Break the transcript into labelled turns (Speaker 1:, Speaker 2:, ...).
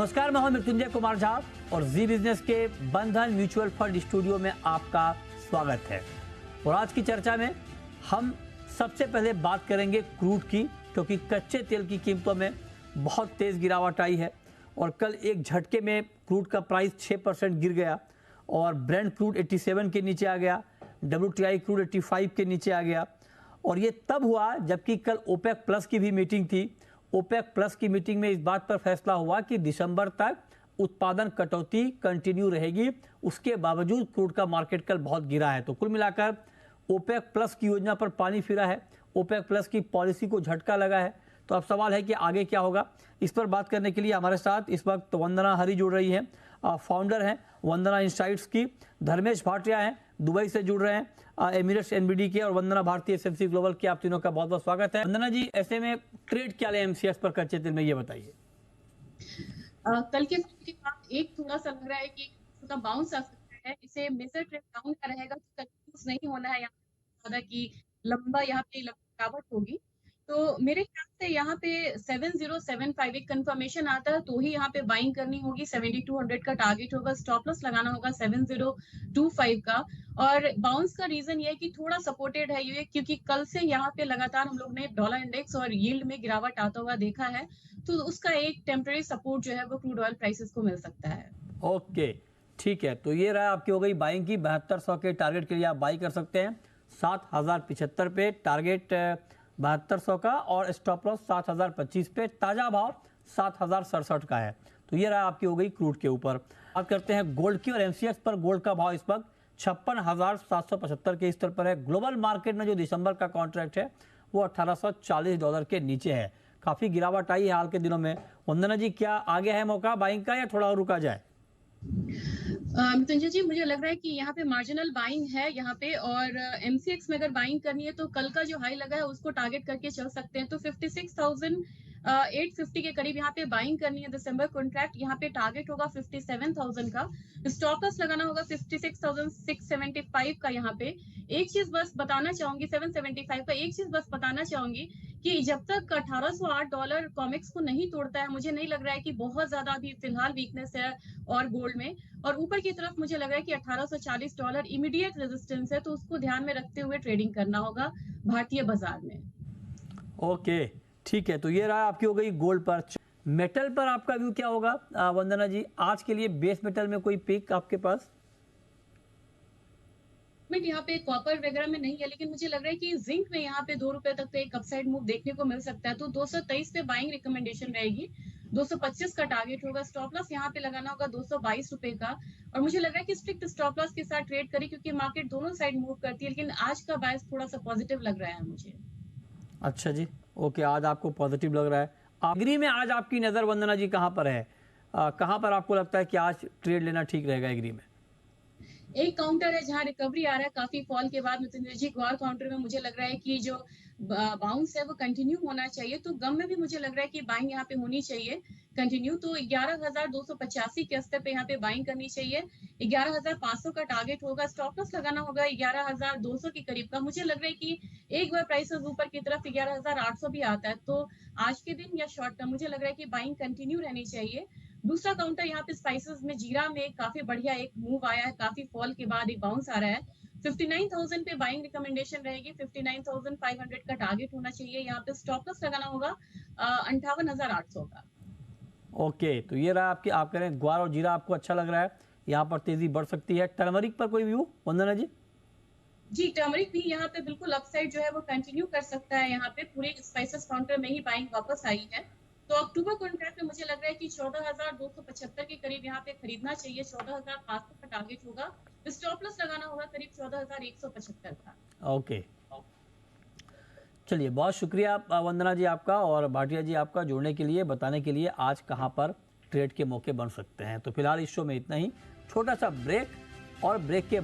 Speaker 1: नमस्कार, मैं हूं मृत्युंजय कुमार झा और जी बिजनेस के बंधन म्यूचुअल फंड स्टूडियो में आपका स्वागत है। और आज की चर्चा में हम सबसे पहले बात करेंगे क्रूड की, क्योंकि कच्चे तेल की कीमतों में बहुत तेज़ गिरावट आई है और कल एक झटके में क्रूड का प्राइस 6% गिर गया और ब्रेंट क्रूड 87 के नीचे आ गया, WTI क्रूड 85 के नीचे आ गया। और ये तब हुआ जबकि कल ओपेक प्लस की भी मीटिंग थी। ओपेक प्लस की मीटिंग में इस बात पर फैसला हुआ कि दिसंबर तक उत्पादन कटौती कंटिन्यू रहेगी। उसके बावजूद क्रूड का मार्केट कल बहुत गिरा है। तो कुल मिलाकर ओपेक प्लस की योजना पर पानी फिरा है, ओपेक प्लस की पॉलिसी को झटका लगा है। तो अब सवाल है कि आगे क्या होगा। इस पर बात करने के लिए हमारे साथ इस वक्त वंदना हरी जुड़ रही हैं, फाउंडर हैं वंदना इनसाइट्स की। धर्मेश भाटिया हैं, दुबई से जुड़ रहे हैं, एमिरेट्स एनबीडी के, और वंदना भारतीय एसएमसी ग्लोबल के। आप तीनों का बहुत बहुत स्वागत है। वंदना जी, ऐसे में ट्रेड क्या ले एमसीएक्स पर कच्चे तेल में, ये बताइए।
Speaker 2: कल के बाद एक थोड़ा सा लग रहा है कि थोड़ा बाउंस आ सकता है। इसे मेजर ट्रेंड डाउन का रहेगा, तो कंटिन्यूस नहीं होना है यहाँ ज्यादा कि लंबा यहाँ पे गिरावट होगी। तो मेरे ख्याल से यहाँ पे 7075 एक कंफर्मेशन आता है तो ही यहाँ पे बाइंग करनी होगी। 7200 का टारगेट होगा, स्टॉप लॉस लगाना होगा 7025 का। और बाउंस का रीजन ये है कि थोड़ा सपोर्टेड है ये, क्योंकि कल से यहाँ पे लगातार हम लोग ने डॉलर इंडेक्स और यील्ड में गिरावट आता हुआ देखा है। तो उसका एक टेम्पररी सपोर्ट जो है वो क्रूड ऑयल प्राइसेस को मिल सकता है।
Speaker 1: ओके, ठीक है। तो ये रहा आपकी हो गई बाइंग की। 7200 के टारगेट के लिए आप बाई कर सकते हैं। 7075 पे टारगेट 7200 का और स्टॉप लॉस 7025 पे। ताज़ा भाव 7067 का है। तो ये रहा आपकी हो गई क्रूड के ऊपर। बात करते हैं गोल्ड की, और एमसीएक्स पर गोल्ड का भाव इस वक्त 56,775 के स्तर पर है। ग्लोबल मार्केट में जो दिसंबर का कॉन्ट्रैक्ट है वो $1840 के नीचे है। काफ़ी गिरावट आई है हाल के दिनों में। वंदना जी, क्या आगे है मौका बाइंग का या थोड़ा और रुका जाए?
Speaker 2: मृत्युंजय जी, मुझे लग रहा है कि यहाँ पे मार्जिनल बाइंग है यहाँ पे। और एमसीएक्स में अगर बाइंग करनी है तो कल का जो हाई लगा है उसको टारगेट करके चल सकते हैं। तो 56,850 के करीब यहाँ पे बाइंग करनी है। दिसंबर कॉन्ट्रैक्ट यहाँ पे टारगेट होगा 57,000 का। स्टॉप लॉस लगाना होगा 56,675 का। यहाँ पे एक चीज बस बताना चाहूंगी, 775 का एक चीज बस बताना चाहूंगी कि जब तक $1808 कॉमिक्स को नहीं तोड़ता है, मुझे नहीं लग रहा है कि बहुत ज्यादा अभी फिलहाल वीकनेस है और गोल्ड में। और ऊपर की तरफ मुझे लग रहा है कि $1840 इमीडिएट रेजिस्टेंस है, तो उसको ध्यान में रखते हुए ट्रेडिंग करना होगा भारतीय बाजार में।
Speaker 1: ओके, ठीक है। तो ये रहा आपकी हो गई गोल्ड पर। मेटल पर आपका व्यू क्या होगा वंदना जी? आज के लिए बेस मेटल में कोई पिक आपके पास?
Speaker 2: यहाँ पे कॉपर वगैरह में नहीं है, लेकिन मुझे लग रहा है कि जिंक में यहाँ पे ₹2 तक का एक अपसाइड मूव देखने को मिल सकता है। तो 223 पे बाइंग रिकमेंडेशन रहेगी। 225 का टारगेट होगा। स्टॉप लॉस यहाँ पे लगाना होगा ₹222 का। और मुझे लग रहा है कि स्ट्रिक्ट स्टॉप लॉस के साथ ट्रेड करें, क्योंकि मार्केट दोनों साइड मूव करती है। लेकिन आज का बायस थोड़ा सा पॉजिटिव लग रहा है मुझे।
Speaker 1: अच्छा जी, ओके, आज आपको पॉजिटिव लग रहा है। एग्री में आज आपकी नज़र वंदना जी कहाँ पर है? कहाँ पर आपको लगता है कि आज ट्रेड लेना ठीक रहेगा एग्री में?
Speaker 2: एक काउंटर है जहां रिकवरी आ रहा है काफी फॉल के बाद। मृत्युंजय जी, ग्वार काउंटर में मुझे लग रहा है कि जो बाउंस है वो कंटिन्यू होना चाहिए। तो गम में भी मुझे लग रहा है कि बाइंग यहाँ पे होनी चाहिए कंटिन्यू। तो 11,285 के स्तर पे यहाँ पे बाइंग करनी चाहिए। 11,500 का टारगेट होगा। स्टॉप लॉस लगाना होगा 11,200 के करीब का। मुझे लग रहा है कि एक बार प्राइसेस ऊपर की तरफ 11,800 भी आता है तो आज के दिन या शॉर्ट टर्म मुझे लग रहा है कि बाइंग कंटिन्यू रहनी चाहिए। दूसरा काउंटर यहाँ पे स्पाइसेस में जीरा में काफी बढ़िया एक मूव आया है, काफी फॉल के बाद एक बाउंस आ रहा है। 59,000 पे बाइंग रिकमेंडेशन रहेगी। 59,500 का टारगेट होना चाहिए। यहाँ पे स्टॉप लॉस लगाना होगा 58,800 का।
Speaker 1: ओके, तो ये रहा आपकी, आप कह रहे हैं ग्वार और जीरा आपको अच्छा लग रहा है, यहाँ पर तेजी बढ़ सकती है। टर्मरिक पर कोई व्यू वंदना जी?
Speaker 2: जी, टर्मरिक भी यहाँ पे बिल्कुल अपसाइड जो है वो कंटिन्यू कर सकता है। यहाँ पे पूरे स्पाइसेस काउंटर में ही बाइंग वापस आई है। तो अक्टूबर कॉन्ट्रैक्ट में मुझे लग रहा है कि 14,275 के करीब यहाँ पे खरीदना चाहिए। 14,500 का टारगेट होगा। स्टॉप लॉस लगाना होगा करीब 14,175 का।
Speaker 1: ओके, चलिए, बहुत शुक्रिया वंदना जी आपका और भाटिया जी आपका जुड़ने के लिए, बताने के लिए आज कहाँ पर ट्रेड के मौके बन सकते हैं। तो फिलहाल इस शो में इतना ही। छोटा सा ब्रेक, और ब्रेक के